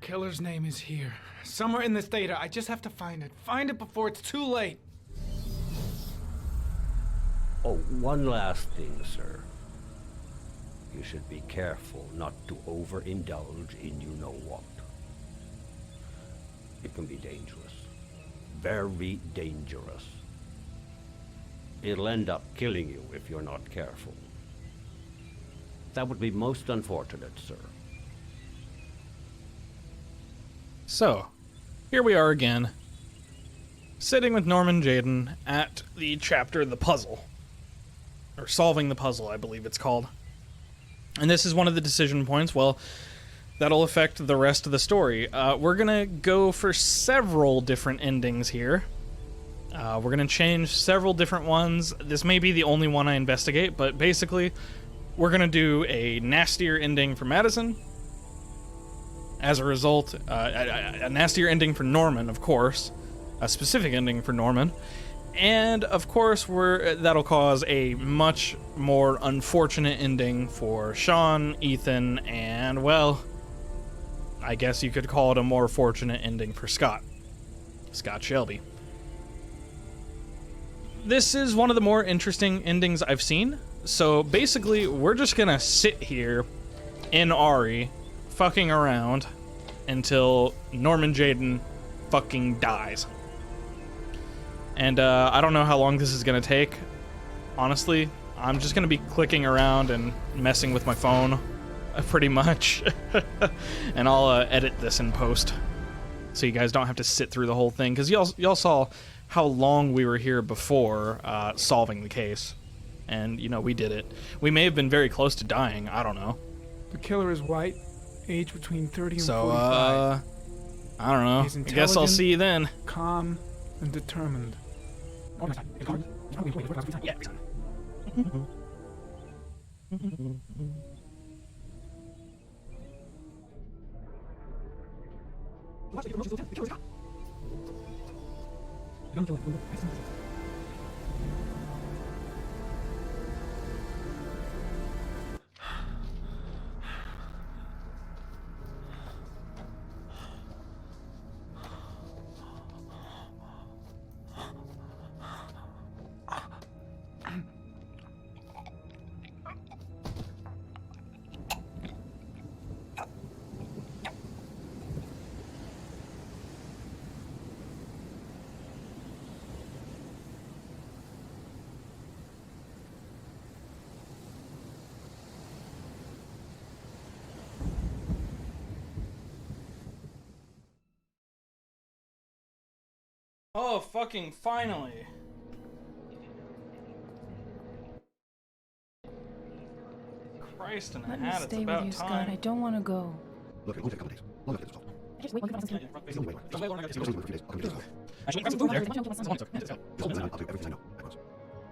Killer's name is here. Somewhere in this data. I just have to find it. Find it before it's too late. Oh, one last thing, sir. You should be careful not to overindulge in you-know-what. It can be dangerous. Very dangerous. It'll end up killing you if you're not careful. That would be most unfortunate, sir. So, here we are again, sitting with Norman Jayden at the chapter The Puzzle. Or Solving the Puzzle, I believe it's called. And this is one of the decision points, well, that'll affect the rest of the story. We're gonna go for several different endings here. We're gonna change several different ones. This may be the only one I investigate, but basically, we're gonna do a nastier ending for Madison. As a result, a nastier ending for Norman, of course. A specific ending for Norman. And, of course, that'll cause a much more unfortunate ending for Sean, Ethan, and, well, I guess you could call it a more fortunate ending for Scott. Scott Shelby. This is one of the more interesting endings I've seen. So, basically, we're just gonna sit here in Ari, fucking around, until Norman Jayden fucking dies. And I don't know how long this is going to take. Honestly, I'm just going to be clicking around and messing with my phone, pretty much. And I'll edit this in post, so you guys don't have to sit through the whole thing. Because y'all saw how long we were here before solving the case. And, you know, we did it. We may have been very close to dying. I don't know. The killer is white, age between 30 and So, 45. I don't know. He's I guess I'll see you then. Calm and determined. Yeah. Oh, fucking finally. Christ in a Let me hat, it's stay with about you, Scott. time. I don't want to go. Look, it won't take a couple days. Long enough to solve. Just wait, It's the only way. I'll do everything I know.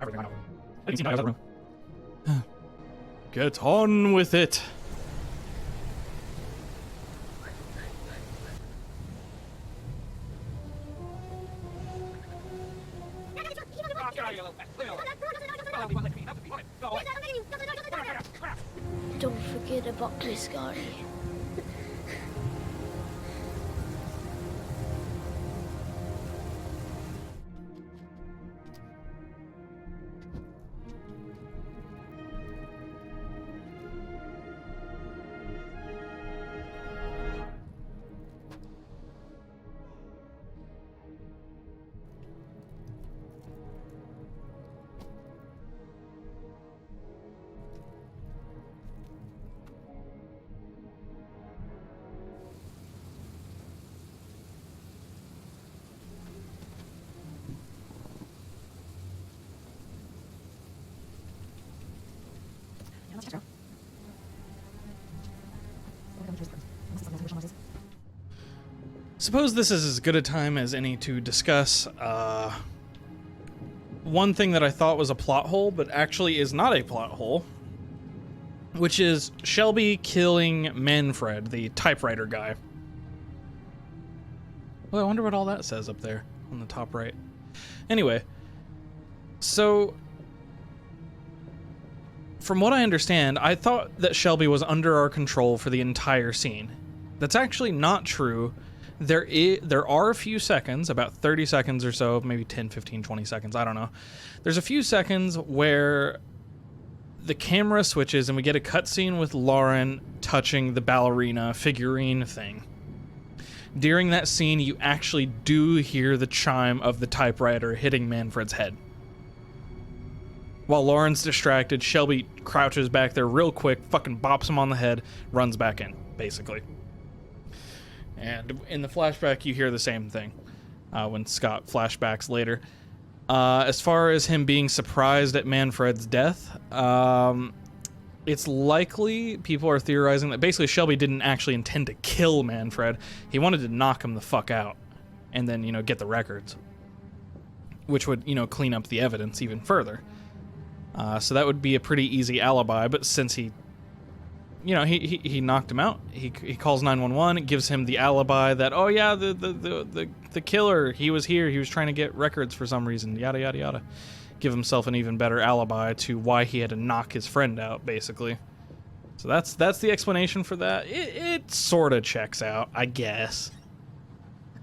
I promise. Get on with it. Don't forget about me, Scotty. Suppose this is as good a time as any to discuss one thing that I thought was a plot hole, but actually is not a plot hole, which is Shelby killing Manfred, the typewriter guy. Well, I wonder what all that says up there on the top right. Anyway, so from what I understand, I thought that Shelby was under our control for the entire scene. That's actually not true. There are a few seconds, about 30 seconds or so, maybe 10, 15, 20 seconds, I don't know. There's a few seconds where the camera switches and we get a cutscene with Lauren touching the ballerina figurine thing. During that scene, you actually do hear the chime of the typewriter hitting Manfred's head. While Lauren's distracted, Shelby crouches back there real quick, fucking bops him on the head, runs back in, basically. And in the flashback, you hear the same thing when Scott flashbacks later. As far as him being surprised at Manfred's death, it's likely people are theorizing that basically Shelby didn't actually intend to kill Manfred. He wanted to knock him the fuck out and then, get the records, which would, clean up the evidence even further. So that would be a pretty easy alibi, but since he knocked him out. He calls 911. It gives him the alibi that, oh yeah, the killer, he was here. He was trying to get records for some reason. Yada yada yada. Give himself an even better alibi to why he had to knock his friend out, basically. So that's the explanation for that. It sort of checks out, I guess.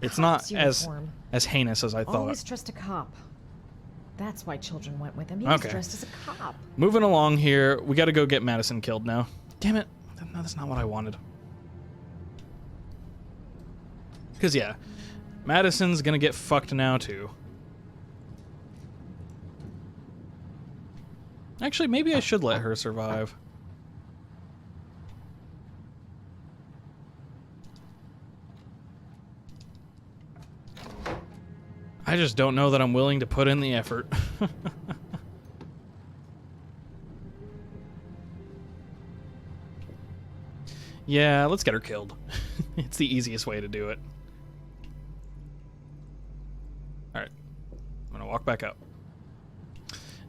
It's not as heinous as I thought. Always trust a cop. That's why children went with him. He was dressed as a cop. Moving along here, we got to go get Madison killed now. Damn it. No, that's not what I wanted. Because, yeah, Madison's gonna get fucked now, too. Actually, maybe I should let her survive. I just don't know that I'm willing to put in the effort. Yeah, let's get her killed. It's the easiest way to do it. Alright. I'm gonna walk back up.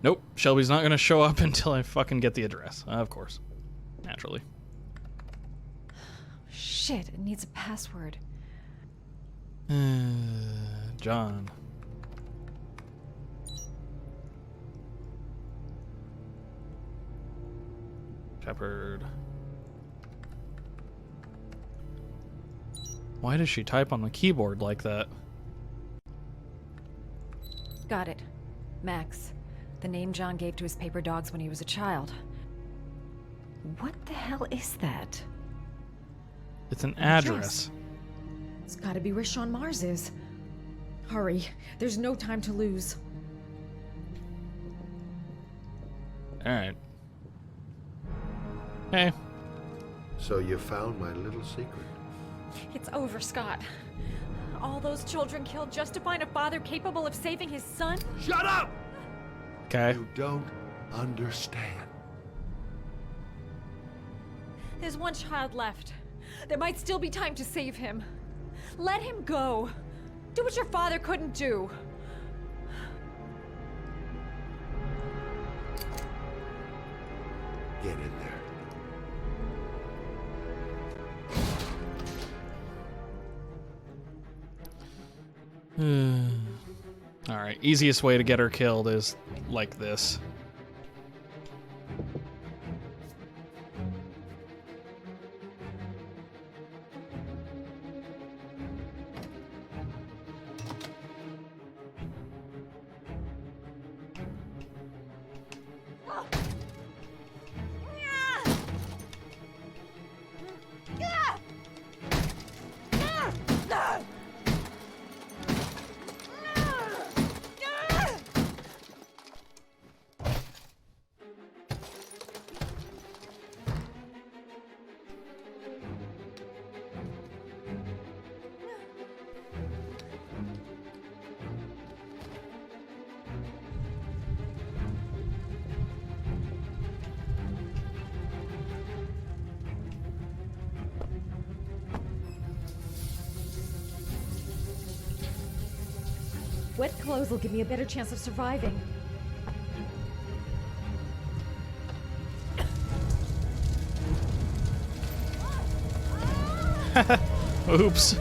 Nope, Shelby's not gonna show up until I fucking get the address. Of course. Naturally. Shit, it needs a password. John. Shepard. Why does she type on the keyboard like that? Got it. Max. The name John gave to his paper dogs when he was a child. What the hell is that? It's an address. It's gotta be where Sean Mars is. Hurry. There's no time to lose. Alright. Hey. So you found my little secret? It's over, Scott. All those children killed just to find a father capable of saving his son? Shut up! Okay. You don't understand. There's one child left. There might still be time to save him. Let him go. Do what your father couldn't do. Get in there. Alright, easiest way to get her killed is like this. Wet clothes will give me a better chance of surviving. Oops.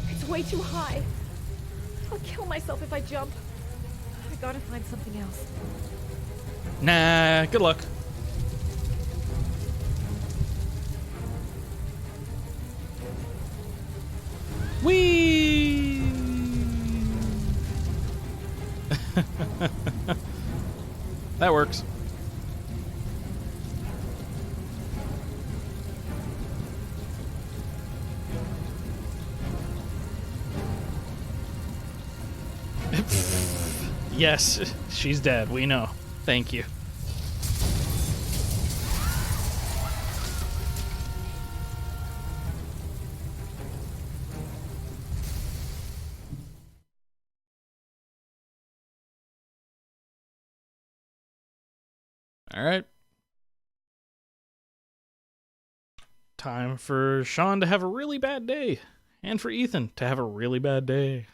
It's way too high. I'll kill myself if I jump. I gotta find something else. Nah, good luck. That works. Yes, she's dead. We know. Thank you. All right. Time for Sean to have a really bad day, and for Ethan to have a really bad day.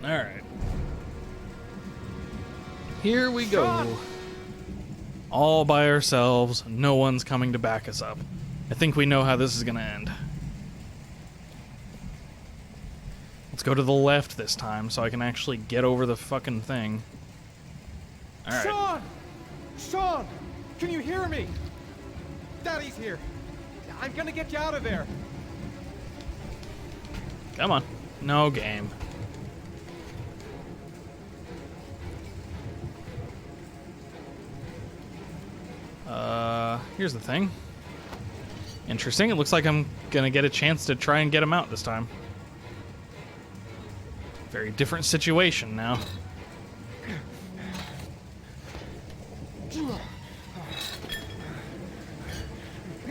All right. Here we go. Sean! All by ourselves. No one's coming to back us up. I think we know how this is going to end. Let's go to the left this time so I can actually get over the fucking thing. All right. Sean! Sean! Can you hear me? Daddy's here. I'm gonna get you out of there. Come on. No game. Here's the thing. Interesting. It looks like I'm gonna get a chance to try and get him out this time. Very different situation now.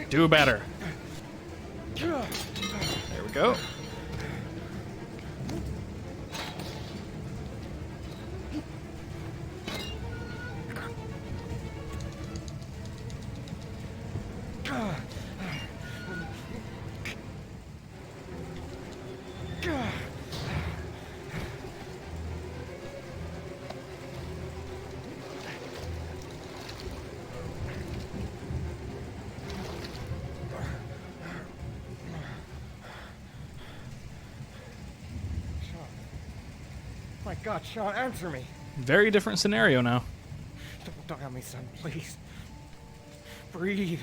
Do better. There we go. My God, Sean, answer me. Very different scenario now. Don't die on me, son, please. Breathe. You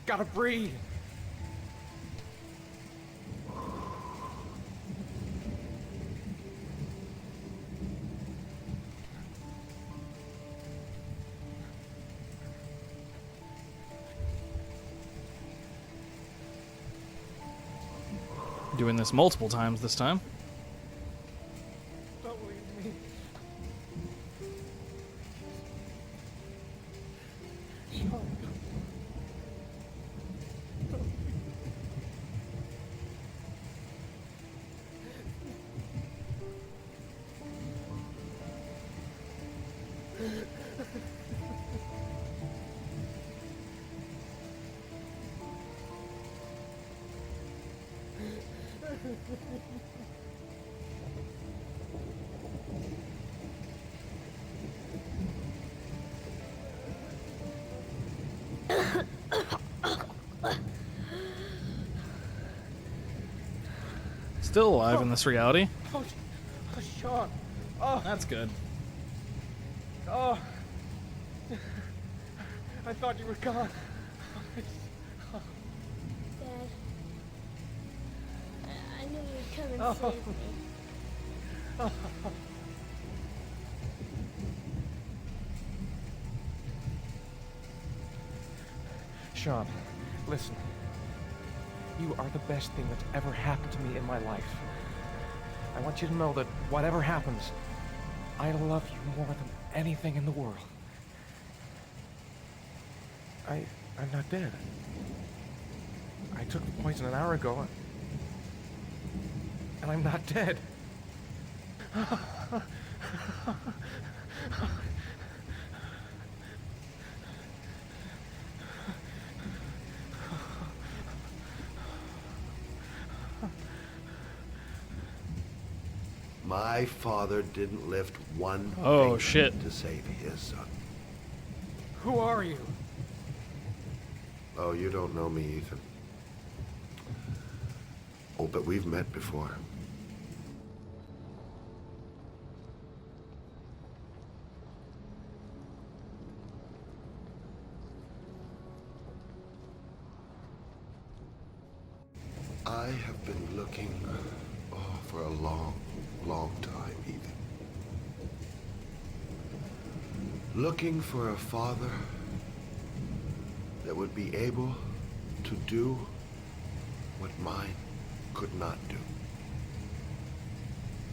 gotta breathe. Doing this multiple times this time. Don't leave me. Sean. Still alive in this reality. Oh, Sean. Oh, That's good. oh. I thought you were gone. Dad. I knew you'd come and Oh. save me. Sean, listen. You are the best thing that's ever happened to me in my life. I want you to know that whatever happens, I love you more than anything in the world. I'm not dead. I took the poison an hour ago, and I'm not dead. My father didn't lift one Oh, finger shit. to save his son. Who are you? Oh, you don't know me, Ethan. Oh, but we've met before. I have been looking for a long, long time, Ethan. Looking for a father that would be able to do what mine could not do.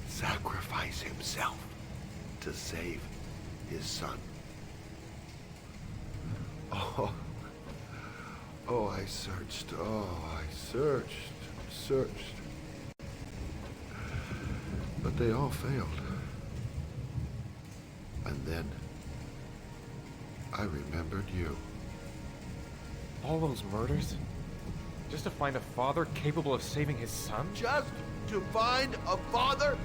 Sacrifice himself to save his son. Oh, I searched. Oh, I searched. But they all failed. And then I remembered you. All those murders? Just to find a father capable of saving his son? Just to find a father?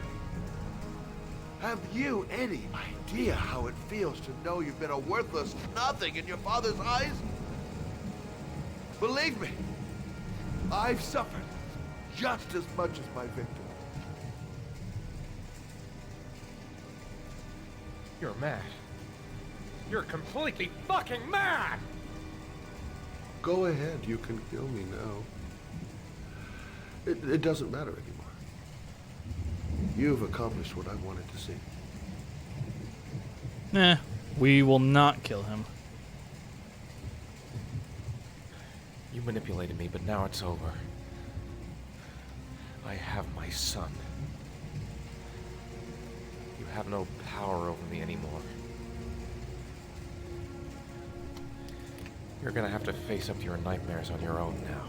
Have you any idea how it feels to know you've been a worthless nothing in your father's eyes? Believe me, I've suffered just as much as my victim. You're mad. You're completely fucking mad! Go ahead, you can kill me now. It doesn't matter anymore. You've accomplished what I wanted to see. Nah, we will not kill him. You manipulated me, but now it's over. I have my son. You have no power over me anymore. You're gonna have to face up to your nightmares on your own now.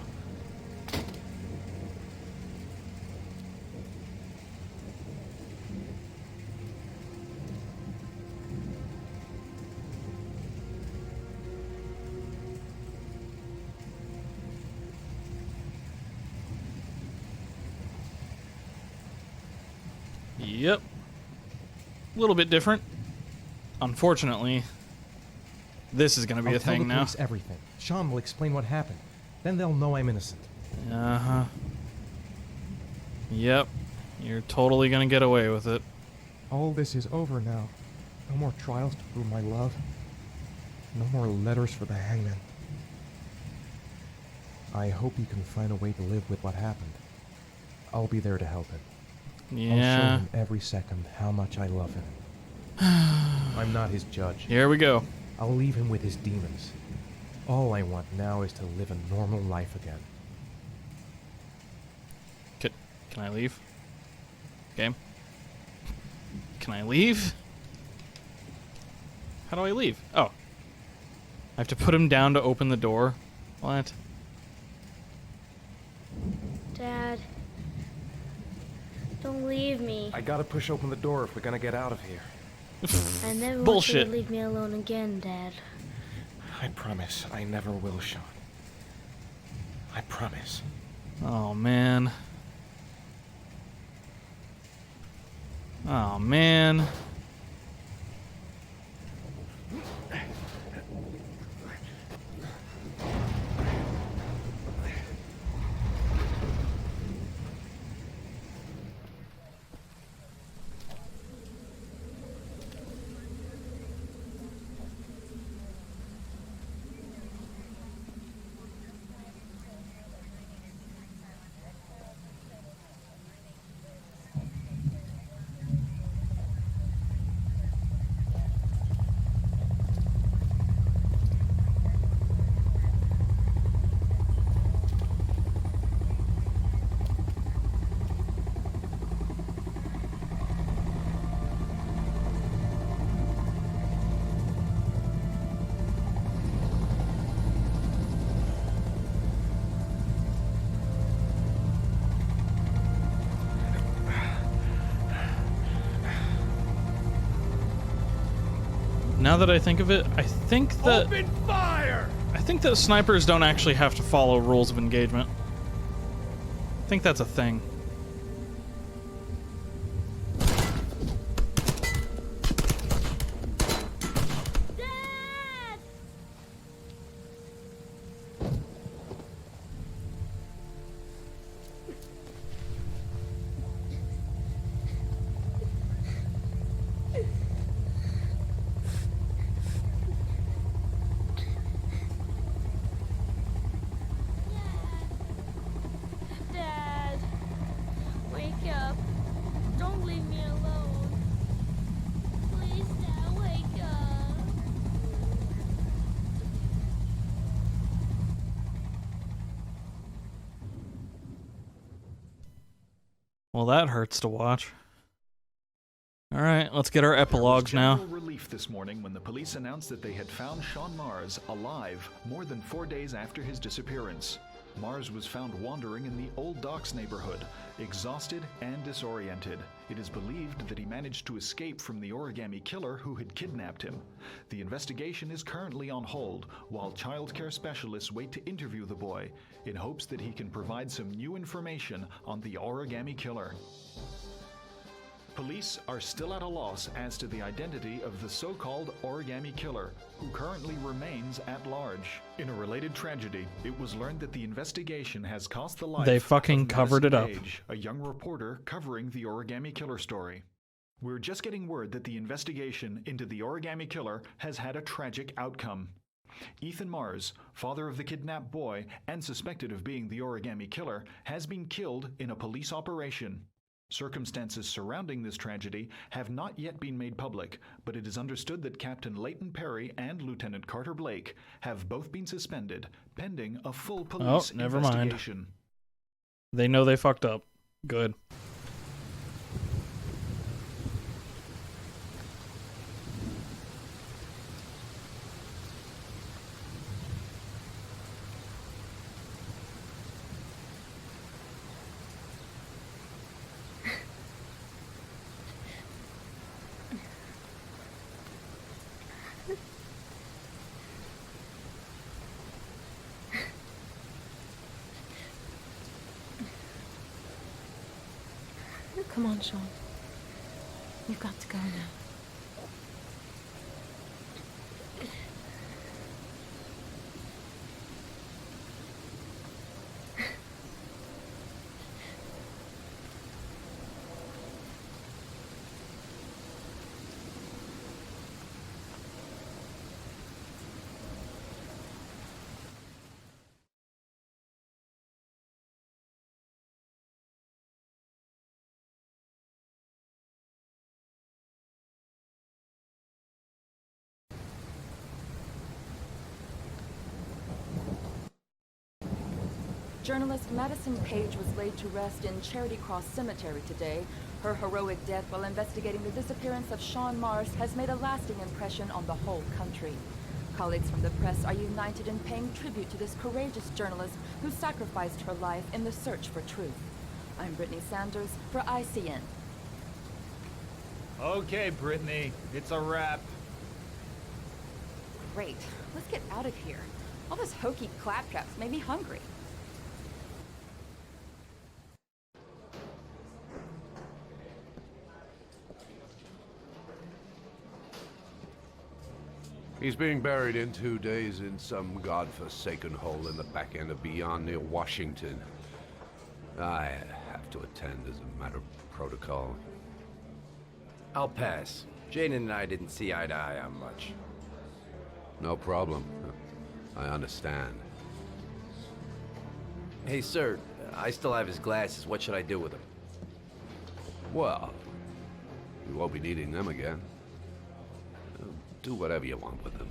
Yep. A little bit different. Unfortunately, this is going to be I'll a tell thing the now. police everything. Sean will explain what happened. Then they'll know I'm innocent. Uh-huh. Yep. You're totally going to get away with it. All this is over now. No more trials to prove my love. No more letters for the hangman. I hope he can find a way to live with what happened. I'll be there to help him. I'll show Yeah. him every second how much I love him. I'm not his judge. Here we go. I'll leave him with his demons. All I want now is to live a normal life again. Can I leave? Game? Can I leave? How do I leave? Oh. I have to put him down to open the door? What? Dad, don't leave me. I gotta push open the door if we're gonna get out of here. I never want you Bullshit. to leave me alone again, Dad. I promise I never will, Sean. I promise. Oh, man. Oh, man. Now that I think of it, I think that snipers don't actually have to follow rules of engagement. I think that's a thing. Dad! Dad, wake up. Don't leave me alone. Please, Dad, wake up. Well, that hurts to watch. All right, let's get our epilogues now. There was general relief this morning when the police announced that they had found Sean Mars alive more than 4 days after his disappearance. Mars was found wandering in the Old Docks neighborhood, exhausted and disoriented. It is believed that he managed to escape from the origami killer who had kidnapped him. The investigation is currently on hold, while child care specialists wait to interview the boy, in hopes that he can provide some new information on the origami killer. Police are still at a loss as to the identity of the so-called origami killer, who currently remains at large. In a related tragedy, it was learned that the investigation has cost the life They fucking of covered it Madison up. Page, a young reporter covering the origami killer story. We're just getting word that the investigation into the origami killer has had a tragic outcome. Ethan Mars, father of the kidnapped boy and suspected of being the origami killer, has been killed in a police operation. Circumstances surrounding this tragedy have not yet been made public, but it is understood that Captain Leighton Perry and Lieutenant Carter Blake have both been suspended, pending a full police never mind. investigation. They know they fucked up. Good. Come on, Sean. You've got to go now. Journalist Madison Page was laid to rest in Charity Cross Cemetery today. Her heroic death while investigating the disappearance of Sean Mars has made a lasting impression on the whole country. Colleagues from the press are united in paying tribute to this courageous journalist who sacrificed her life in the search for truth. I'm Brittany Sanders for ICN. Okay, Brittany, it's a wrap. Great. Let's get out of here. All this hokey claptraps made me hungry. He's being buried in 2 days in some godforsaken hole in the back end of Beyond near Washington. I have to attend as a matter of protocol. I'll pass. Jane and I didn't see eye to eye on much. No problem. I understand. Hey, sir, I still have his glasses. What should I do with them? Well, you won't be needing them again. Do whatever you want with them.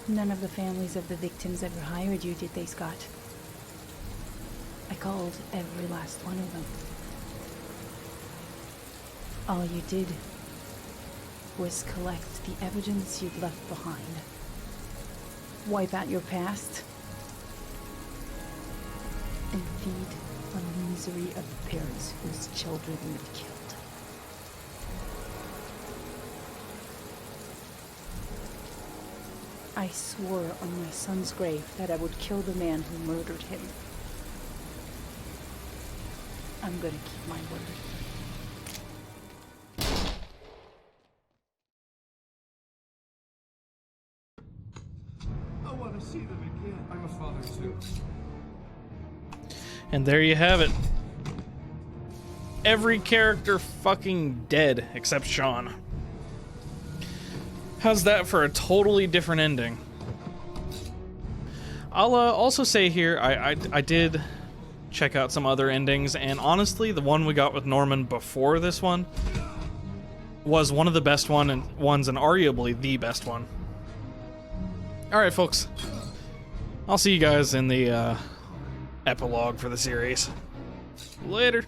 None of the families of the victims ever hired you, did they, Scott? I called every last one of them. All you did was collect the evidence you'd left behind. Wipe out your past and feed on the misery of the parents whose children you've killed. I swore on my son's grave that I would kill the man who murdered him. I'm gonna keep my word. I want to see them again. I'm a father too. And there you have it. Every character fucking dead except Sean. How's that for a totally different ending? I'll also say here, I did check out some other endings, and honestly, the one we got with Norman before this one was one of the best ones, and arguably the best one. Alright, folks. I'll see you guys in the epilogue for the series. Later.